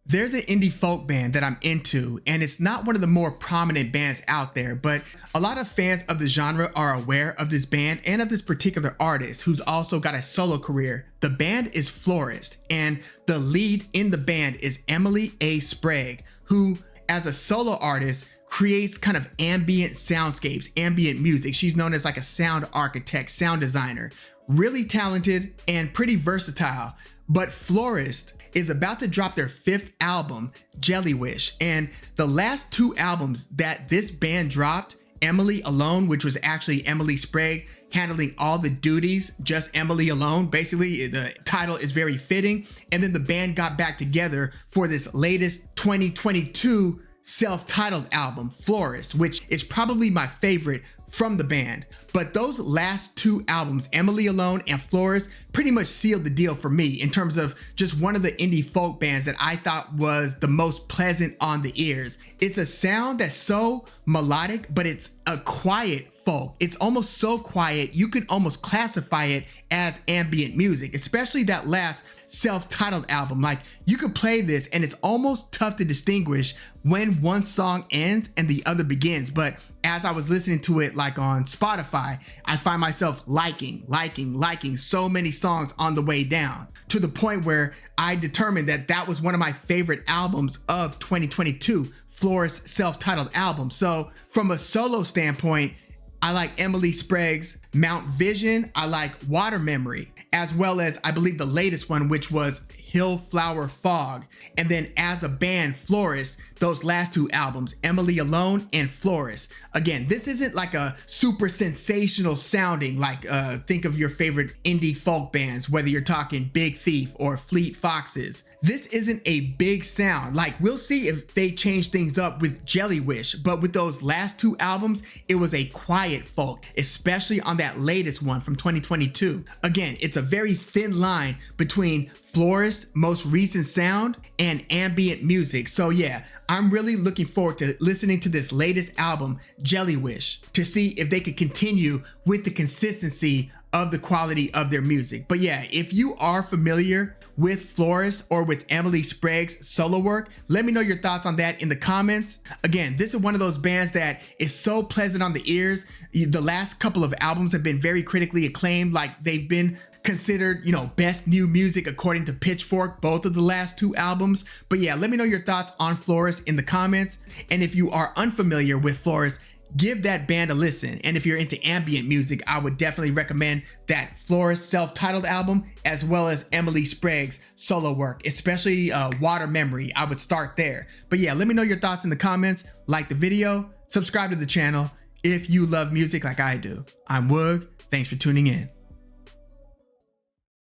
There's an indie folk band that I'm into, and it's not one of the more prominent bands out there, but a lot of fans of the genre are aware of this band and of this particular artist who's also got a solo career. The band is Florist, and the lead in the band is Emily A. Sprague, who, as a solo artist, creates kind of ambient soundscapes, ambient music. She's known as like a sound architect, sound designer, really talented and pretty versatile. But Florist is about to drop their 5th album, Jellywish, and the last 2 albums that this band dropped, Emily Alone, which was actually Emily Sprague handling all the duties, just Emily Alone. Basically, the title is very fitting. And then the band got back together for this latest 2022 self-titled album, Florist, which is probably my favorite from the band. But those last 2 albums, Emily Alone and Florist, pretty much sealed the deal for me in terms of just one of the indie folk bands that I thought was the most pleasant on the ears. It's a sound that's so melodic, but it's a quiet folk. It's almost so quiet, you could almost classify it as ambient music, especially that last self-titled album. Like, you could play this and it's almost tough to distinguish when one song ends and the other begins. But as I was listening to it, like on Spotify, I find myself liking so many songs on the way down, to the point where I determined that that was one of my favorite albums of 2022, Florist's self-titled album. So from a solo standpoint, I like Emily Sprague's Mount Vision. I like Water Memory, as well as I believe the latest one, which was Hillflower Fog. And then as a band, Florist, those last 2 albums, Emily Alone and Florist. Again, this isn't like a super sensational sounding, like think of your favorite indie folk bands, whether you're talking Big Thief or Fleet Foxes. This isn't a big sound. Like, we'll see if they change things up with Jellywish, but with those last 2 albums, it was a quiet folk, especially on that latest one from 2022. Again, it's a very thin line between Florist's most recent sound and ambient music. So yeah, I'm really looking forward to listening to this latest album, Jellywish, to see if they could continue with the consistency of the quality of their music. But yeah, if you are familiar with Florist or with Emily Sprague's solo work, let me know your thoughts on that in the comments. Again, this is one of those bands that is so pleasant on the ears. The last couple of albums have been very critically acclaimed. Like, they've been considered, you know, best new music according to Pitchfork, both of the last 2 albums. But yeah, let me know your thoughts on Florist in the comments. And if you are unfamiliar with Florist, give that band a listen. And if you're into ambient music, I would definitely recommend that Florist self-titled album, as well as Emily Sprague's solo work, especially Water Memory. I would start there. But yeah, let me know your thoughts in the comments. Like the video, subscribe to the channel if you love music like I do. I'm Woog. Thanks for tuning in.